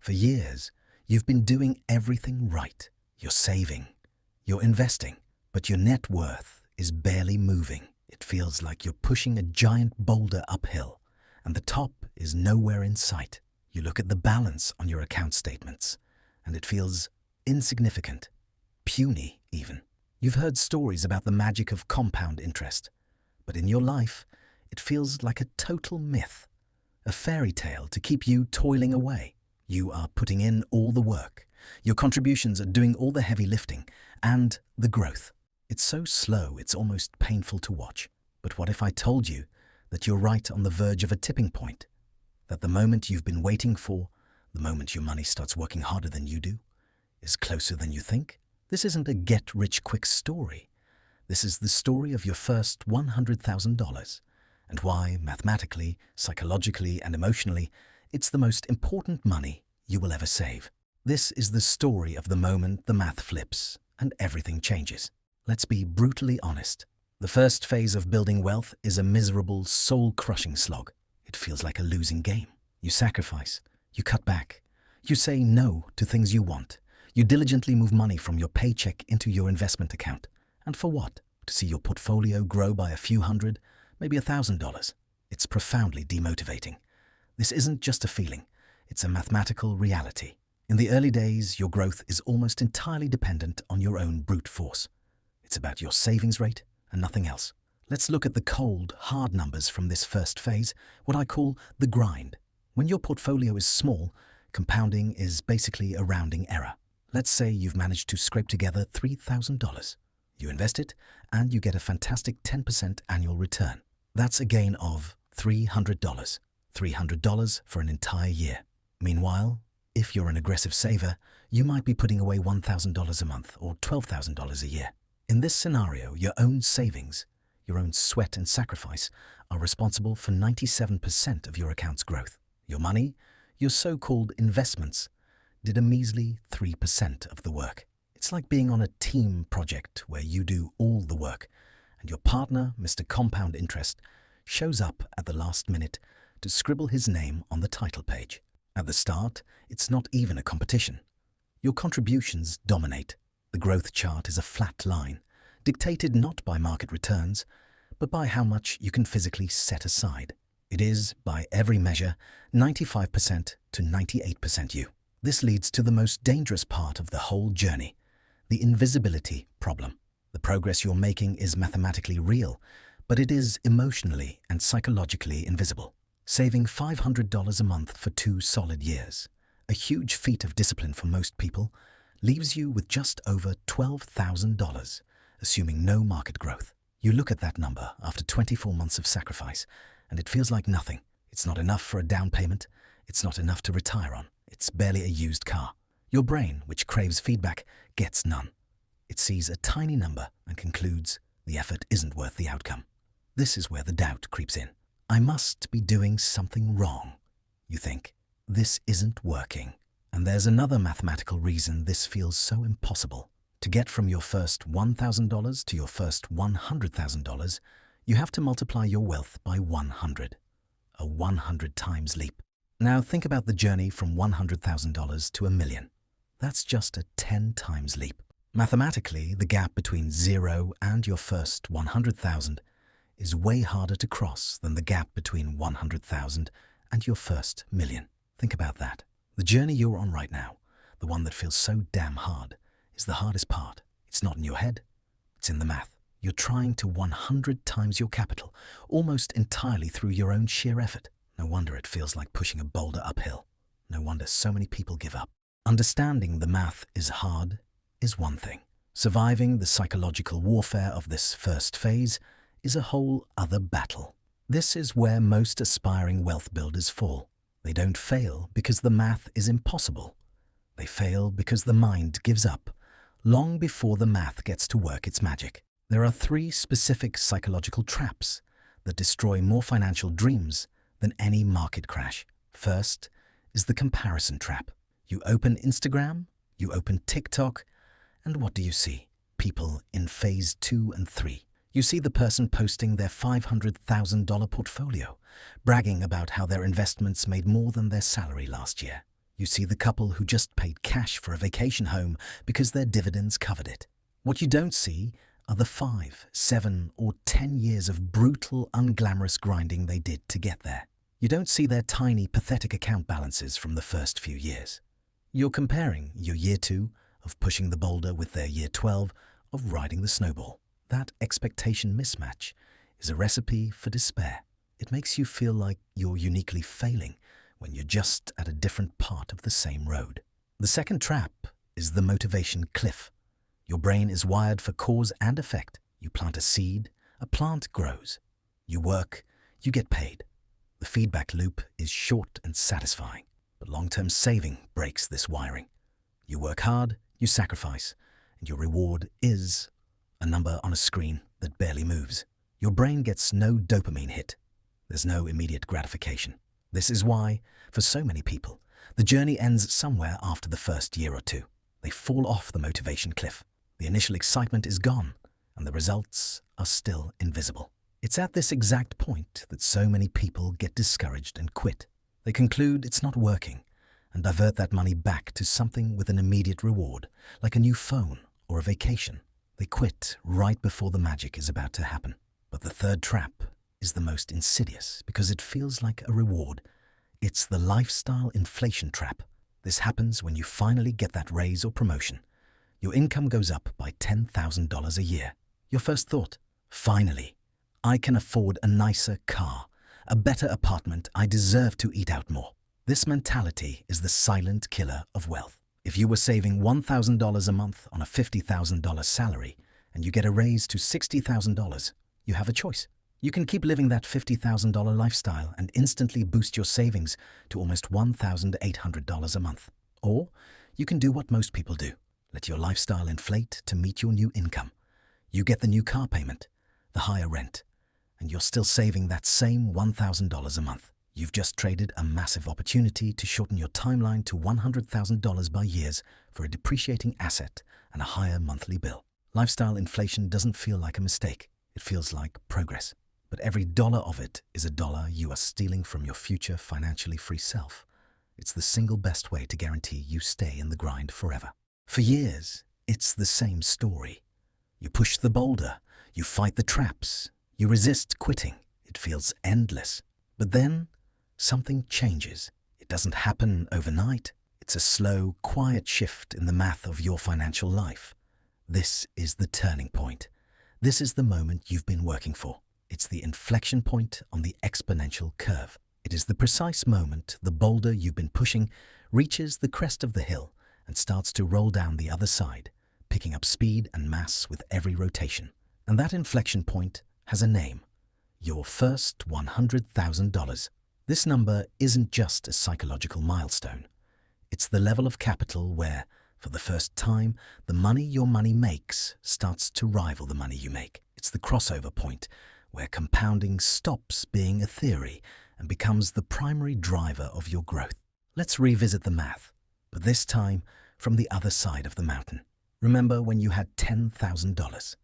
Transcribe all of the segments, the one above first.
For years, you've been doing everything right. You're saving, you're investing, but your net worth is barely moving. It feels like you're pushing a giant boulder uphill, and the top is nowhere in sight. You look at the balance on your account statements, and it feels insignificant, puny even. You've heard stories about the magic of compound interest, but in your life, it feels like a total myth, a fairy tale to keep you toiling away. You are putting in all the work. Your contributions are doing all the heavy lifting and the growth. It's so slow, it's almost painful to watch. But what if I told you that you're right on the verge of a tipping point? That the moment you've been waiting for, the moment your money starts working harder than you do, is closer than you think? This isn't a get-rich-quick story. This is the story of your first $100,000 and why, mathematically, psychologically, and emotionally, it's the most important money you will ever save. This is the story of the moment the math flips and everything changes. Let's be brutally honest. The first phase of building wealth is a miserable, soul-crushing slog. It feels like a losing game. You sacrifice, you cut back, you say no to things you want. You diligently move money from your paycheck into your investment account. And for what? To see your portfolio grow by a few hundred, maybe $1,000. It's profoundly demotivating. This isn't just a feeling, it's a mathematical reality. In the early days, your growth is almost entirely dependent on your own brute force. It's about your savings rate and nothing else. Let's look at the cold, hard numbers from this first phase, what I call the grind. When your portfolio is small, compounding is basically a rounding error. Let's say you've managed to scrape together $3,000. You invest it, and you get a fantastic 10% annual return. That's a gain of $300. $300 for an entire year. Meanwhile, if you're an aggressive saver, you might be putting away $1,000 a month or $12,000 a year. In this scenario, your own savings, your own sweat and sacrifice, are responsible for 97% of your account's growth. Your money, your so-called investments, did a measly 3% of the work. It's like being on a team project where you do all the work, and your partner, Mr. Compound Interest, shows up at the last minute to scribble his name on the title page. At the start, it's not even a competition. Your contributions dominate. The growth chart is a flat line, dictated not by market returns, but by how much you can physically set aside. It is, by every measure, 95% to 98% you. This leads to the most dangerous part of the whole journey, the invisibility problem. The progress you're making is mathematically real, but it is emotionally and psychologically invisible. Saving $500 a month for 2 solid years, a huge feat of discipline for most people, leaves you with just over $12,000, assuming no market growth. You look at that number after 24 months of sacrifice, and it feels like nothing. It's not enough for a down payment. It's not enough to retire on. It's barely a used car. Your brain, which craves feedback, gets none. It sees a tiny number and concludes the effort isn't worth the outcome. This is where the doubt creeps in. I must be doing something wrong, you think. This isn't working. And there's another mathematical reason this feels so impossible. To get from your first $1,000 to your first $100,000, you have to multiply your wealth by 100. A 100 times leap. Now think about the journey from $100,000 to $1 million. That's just a 10 times leap. Mathematically, the gap between 0 and your first 100,000 is way harder to cross than the gap between 100,000 and your first million. Think about that. The journey you're on right now, the one that feels so damn hard, is the hardest part. It's not in your head, it's in the math. You're trying to 100 times your capital, almost entirely through your own sheer effort. No wonder it feels like pushing a boulder uphill. No wonder so many people give up. Understanding the math is hard is one thing. Surviving the psychological warfare of this first phase is a whole other battle. This is where most aspiring wealth builders fall. They don't fail because the math is impossible. They fail because the mind gives up, long before the math gets to work its magic. There are 3 specific psychological traps that destroy more financial dreams than any market crash. First is the comparison trap. You open Instagram, you open TikTok, and what do you see? People in phase 2 and 3. You see the person posting their $500,000 portfolio, bragging about how their investments made more than their salary last year. You see the couple who just paid cash for a vacation home because their dividends covered it. What you don't see are the 5, 7, or 10 years of brutal, unglamorous grinding they did to get there. You don't see their tiny, pathetic account balances from the first few years. You're comparing your year 2 of pushing the boulder with their year 12 of riding the snowball. That expectation mismatch is a recipe for despair. It makes you feel like you're uniquely failing when you're just at a different part of the same road. The second trap is the motivation cliff. Your brain is wired for cause and effect. You plant a seed, a plant grows. You work, you get paid. The feedback loop is short and satisfying, but long-term saving breaks this wiring. You work hard, you sacrifice, and your reward is a number on a screen that barely moves. Your brain gets no dopamine hit. There's no immediate gratification. This is why, for so many people, the journey ends somewhere after the first year or two. They fall off the motivation cliff. The initial excitement is gone, and the results are still invisible. It's at this exact point that so many people get discouraged and quit. They conclude it's not working and divert that money back to something with an immediate reward, like a new phone or a vacation. They quit right before the magic is about to happen. But the third trap is the most insidious because it feels like a reward. It's the lifestyle inflation trap. This happens when you finally get that raise or promotion. Your income goes up by $10,000 a year. Your first thought, finally, I can afford a nicer car, a better apartment, I deserve to eat out more. This mentality is the silent killer of wealth. If you were saving $1,000 a month on a $50,000 salary and you get a raise to $60,000, you have a choice. You can keep living that $50,000 lifestyle and instantly boost your savings to almost $1,800 a month. Or you can do what most people do. Let your lifestyle inflate to meet your new income. You get the new car payment, the higher rent, and you're still saving that same $1,000 a month. You've just traded a massive opportunity to shorten your timeline to $100,000 by years for a depreciating asset and a higher monthly bill. Lifestyle inflation doesn't feel like a mistake. It feels like progress. But every dollar of it is a dollar you are stealing from your future financially free self. It's the single best way to guarantee you stay in the grind forever. For years, it's the same story. You push the boulder, you fight the traps, you resist quitting. It feels endless. But then, something changes. It doesn't happen overnight. It's a slow, quiet shift in the math of your financial life. This is the turning point. This is the moment you've been working for. It's the inflection point on the exponential curve. It is the precise moment the boulder you've been pushing reaches the crest of the hill and starts to roll down the other side, picking up speed and mass with every rotation. And that inflection point has a name: your first $100,000. This number isn't just a psychological milestone. It's the level of capital where, for the first time, the money your money makes starts to rival the money you make. It's the crossover point where compounding stops being a theory and becomes the primary driver of your growth. Let's revisit the math, but this time from the other side of the mountain. Remember when you had $10,000?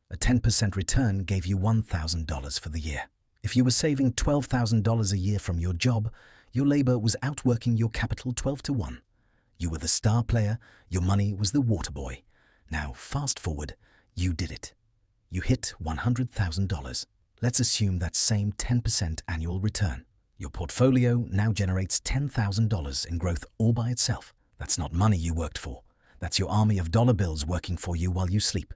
A 10% return gave you $1,000 for the year. If you were saving $12,000 a year from your job, your labor was outworking your capital 12 to 1. You were the star player, your money was the water boy. Now, fast forward, you did it. You hit $100,000. Let's assume that same 10% annual return. Your portfolio now generates $10,000 in growth all by itself. That's not money you worked for. That's your army of dollar bills working for you while you sleep.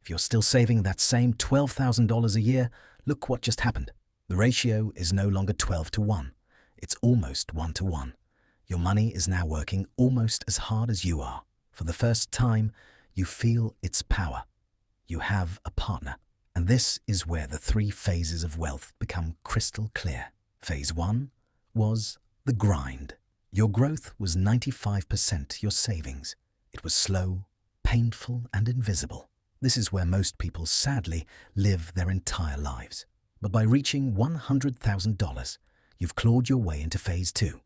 If you're still saving that same $12,000 a year, look what just happened. The ratio is no longer 12 to 1. It's almost 1 to 1. Your money is now working almost as hard as you are. For the first time, you feel its power. You have a partner. And this is where the 3 phases of wealth become crystal clear. Phase 1 was the grind. Your growth was 95% your savings. It was slow, painful, and invisible. This is where most people sadly live their entire lives. But by reaching $100,000, you've clawed your way into phase 2,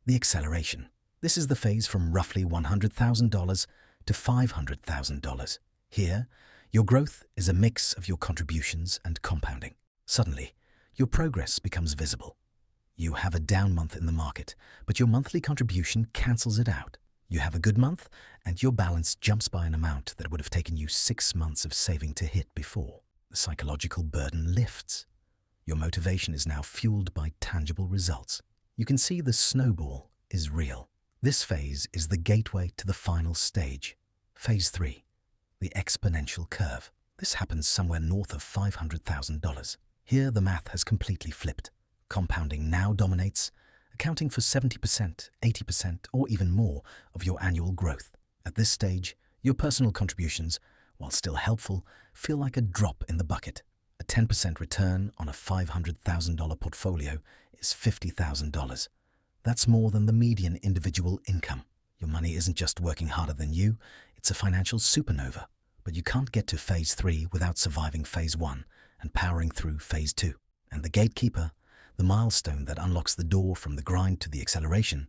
the acceleration. This is the phase from roughly $100,000 to $500,000. Here, your growth is a mix of your contributions and compounding. Suddenly, your progress becomes visible. You have a down month in the market, but your monthly contribution cancels it out. You have a good month, and your balance jumps by an amount that would have taken you 6 months of saving to hit before. The psychological burden lifts. Your motivation is now fueled by tangible results. You can see the snowball is real. This phase is the gateway to the final stage. Phase 3, the exponential curve. This happens somewhere north of $500,000. Here the math has completely flipped. Compounding now dominates, accounting for 70%, 80%, or even more of your annual growth. At this stage, your personal contributions, while still helpful, feel like a drop in the bucket. A 10% return on a $500,000 portfolio is $50,000. That's more than the median individual income. Your money isn't just working harder than you, it's a financial supernova. But you can't get to Phase 3 without surviving Phase 1 and powering through Phase 2. And the gatekeeper, the milestone that unlocks the door from the grind to the acceleration,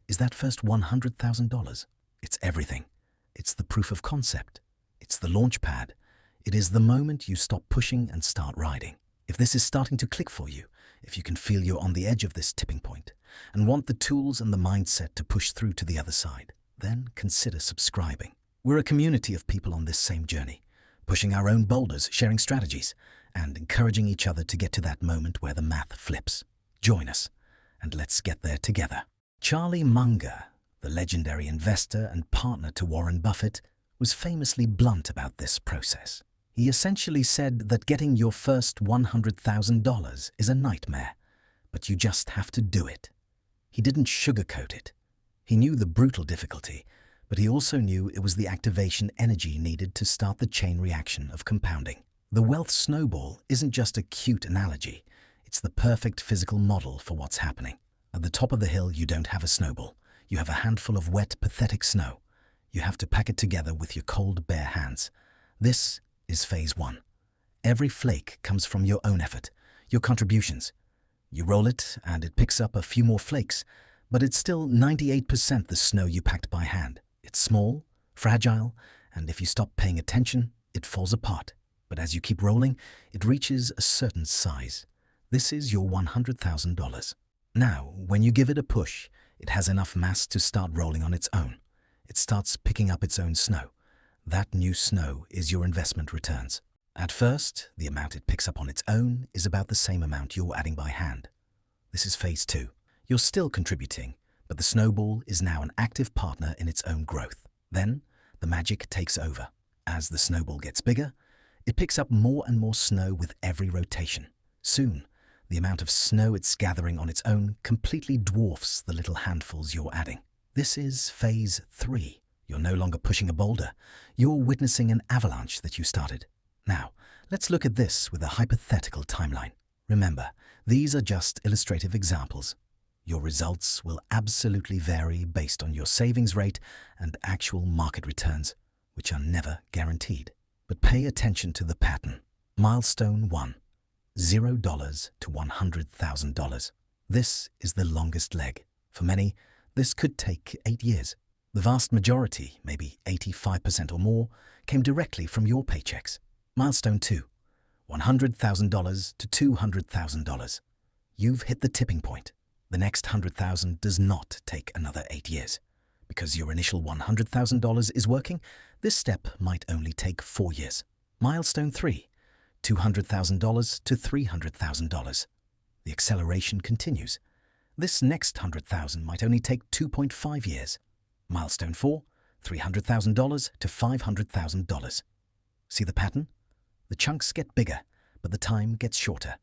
is that first $100,000. It's everything. It's the proof of concept. It's the launch pad. It is the moment you stop pushing and start riding. If this is starting to click for you, if you can feel you're on the edge of this tipping point and want the tools and the mindset to push through to the other side, then consider subscribing. We're a community of people on this same journey, pushing our own boulders, sharing strategies, and encouraging each other to get to that moment where the math flips. Join us, and let's get there together. Charlie Munger, the legendary investor and partner to Warren Buffett, was famously blunt about this process. He essentially said that getting your first $100,000 is a nightmare, but you just have to do it. He didn't sugarcoat it. He knew the brutal difficulty, but he also knew it was the activation energy needed to start the chain reaction of compounding. The wealth snowball isn't just a cute analogy, it's the perfect physical model for what's happening. At the top of the hill, you don't have a snowball. You have a handful of wet, pathetic snow. You have to pack it together with your cold, bare hands. This is Phase 1. Every flake comes from your own effort, your contributions. You roll it, and it picks up a few more flakes, but it's still 98% the snow you packed by hand. It's small, fragile, and if you stop paying attention, it falls apart. But as you keep rolling, it reaches a certain size. This is your $100,000. Now, when you give it a push, it has enough mass to start rolling on its own. It starts picking up its own snow. That new snow is your investment returns. At first, the amount it picks up on its own is about the same amount you're adding by hand. This is Phase 2. You're still contributing, but the snowball is now an active partner in its own growth. Then, the magic takes over. As the snowball gets bigger, it picks up more and more snow with every rotation. Soon, the amount of snow it's gathering on its own completely dwarfs the little handfuls you're adding. This is Phase 3. You're no longer pushing a boulder. You're witnessing an avalanche that you started. Now, let's look at this with a hypothetical timeline. Remember, these are just illustrative examples. Your results will absolutely vary based on your savings rate and actual market returns, which are never guaranteed. But pay attention to the pattern. Milestone 1. $0 to $100,000. This is the longest leg. For many, this could take 8 years. The vast majority, maybe 85% or more, came directly from your paychecks. Milestone 2. $100,000 to $200,000. You've hit the tipping point. The next $100,000 does not take another 8 years. Because your initial $100,000 is working, this step might only take 4 years. Milestone 3. $200,000 to $300,000. The acceleration continues. This next $100,000 might only take 2.5 years. Milestone 4. $300,000 to $500,000. See the pattern? The chunks get bigger, but the time gets shorter.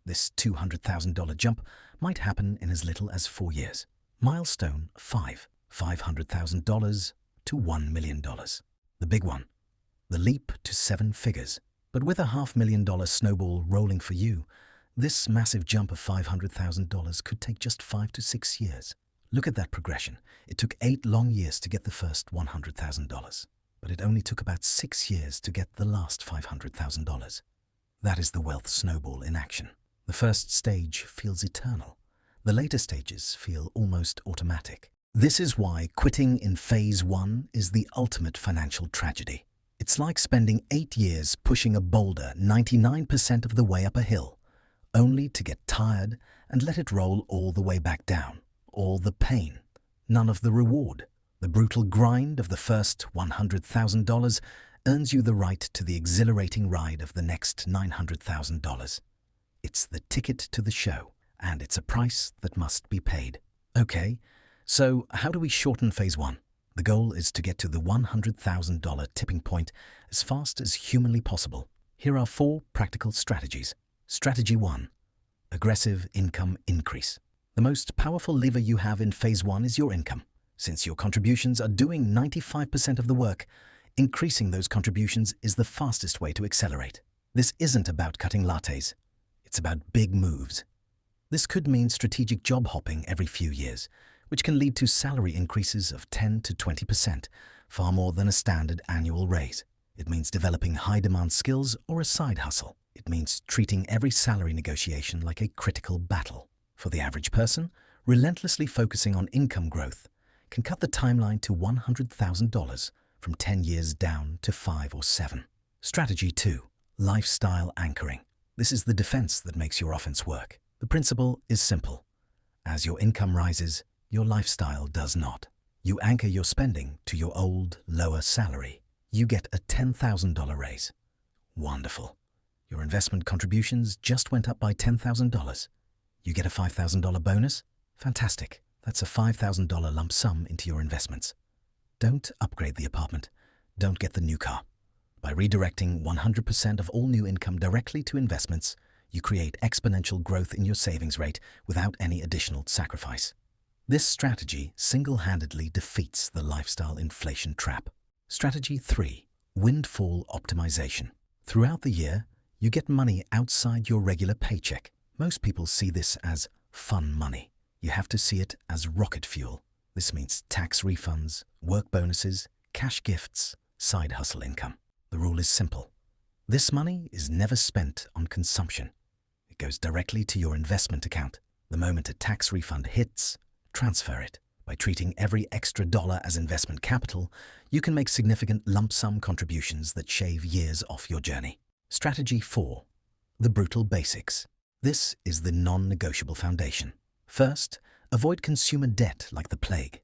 This $200,000 jump might happen in as little as 4 years. Milestone 5. $500,000 to $1 million. The big one. The leap to 7 figures. But with a $500,000 snowball rolling for you, this massive jump of $500,000 could take just 5 to 6 years. Look at that progression. It took 8 long years to get the first $100,000, but it only took about 6 years to get the last $500,000. That is the wealth snowball in action. The first stage feels eternal. The later stages feel almost automatic. This is why quitting in Phase 1 is the ultimate financial tragedy. It's like spending 8 years pushing a boulder 99% of the way up a hill, only to get tired and let it roll all the way back down. All the pain, none of the reward. The brutal grind of the first $100,000 earns you the right to the exhilarating ride of the next $900,000. It's the ticket to the show, and it's a price that must be paid. Okay, so how do we shorten phase one? The goal is to get to the $100,000 tipping point as fast as humanly possible. Here are 4 practical strategies. Strategy 1. Aggressive income increase. The most powerful lever you have in phase 1 is your income. Since your contributions are doing 95% of the work, increasing those contributions is the fastest way to accelerate. This isn't about cutting lattes. It's about big moves. This could mean strategic job hopping every few years, which can lead to salary increases of 10 to 20%, far more than a standard annual raise. It means developing high-demand skills or a side hustle. It means treating every salary negotiation like a critical battle. For the average person, relentlessly focusing on income growth can cut the timeline to $100,000 from 10 years down to 5 or 7. Strategy 2. Lifestyle anchoring. This is the defense that makes your offense work. The principle is simple. As your income rises, your lifestyle does not. You anchor your spending to your old, lower salary. You get a $10,000 raise. Wonderful. Your investment contributions just went up by $10,000. You get a $5,000 bonus? Fantastic. That's a $5,000 lump sum into your investments. Don't upgrade the apartment. Don't get the new car. By redirecting 100% of all new income directly to investments, you create exponential growth in your savings rate without any additional sacrifice. This strategy single-handedly defeats the lifestyle inflation trap. Strategy 3. Windfall optimization. Throughout the year, you get money outside your regular paycheck. Most people see this as fun money. You have to see it as rocket fuel. This means tax refunds, work bonuses, cash gifts, side hustle income. The rule is simple. This money is never spent on consumption. It goes directly to your investment account. The moment a tax refund hits, transfer it. By treating every extra dollar as investment capital, you can make significant lump sum contributions that shave years off your journey. Strategy 4. The brutal basics. This is the non-negotiable foundation. First, avoid consumer debt like the plague.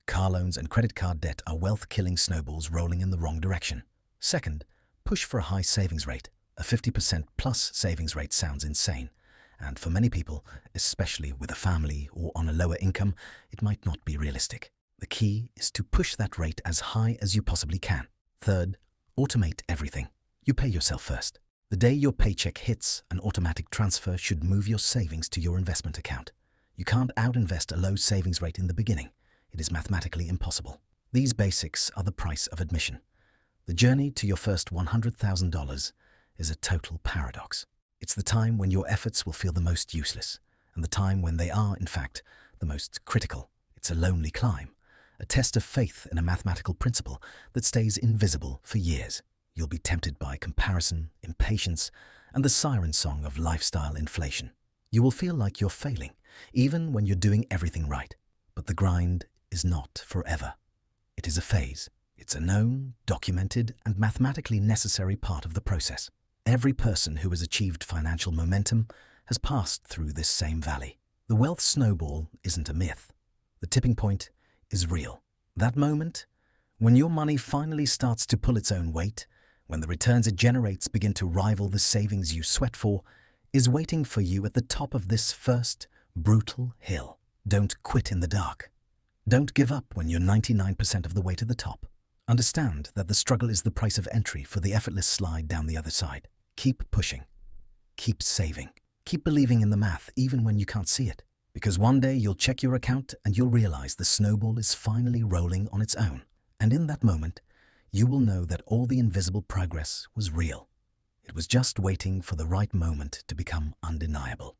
Car loans and credit card debt are wealth-killing snowballs rolling in the wrong direction. Second, push for a high savings rate. A 50% plus savings rate sounds insane, and for many people, especially with a family or on a lower income, it might not be realistic. The key is to push that rate as high as you possibly can. Third, automate everything. You pay yourself first. The day your paycheck hits, an automatic transfer should move your savings to your investment account. You can't out-invest a low savings rate in the beginning. It is mathematically impossible. These basics are the price of admission. The journey to your first $100,000 is a total paradox. It's the time when your efforts will feel the most useless, and the time when they are, in fact, the most critical. It's a lonely climb, a test of faith in a mathematical principle that stays invisible for years. You'll be tempted by comparison, impatience, and the siren song of lifestyle inflation. You will feel like you're failing, even when you're doing everything right. But the grind is not forever. It is a phase. It's a known, documented, and mathematically necessary part of the process. Every person who has achieved financial momentum has passed through this same valley. The wealth snowball isn't a myth. The tipping point is real. That moment, when your money finally starts to pull its own weight, when the returns it generates begin to rival the savings you sweat for, is waiting for you at the top of this first brutal hill. Don't quit in the dark. Don't give up when you're 99% of the way to the top. Understand that the struggle is the price of entry for the effortless slide down the other side. Keep pushing. Keep saving. Keep believing in the math even when you can't see it. Because one day you'll check your account and you'll realize the snowball is finally rolling on its own. And in that moment, you will know that all the invisible progress was real. It was just waiting for the right moment to become undeniable.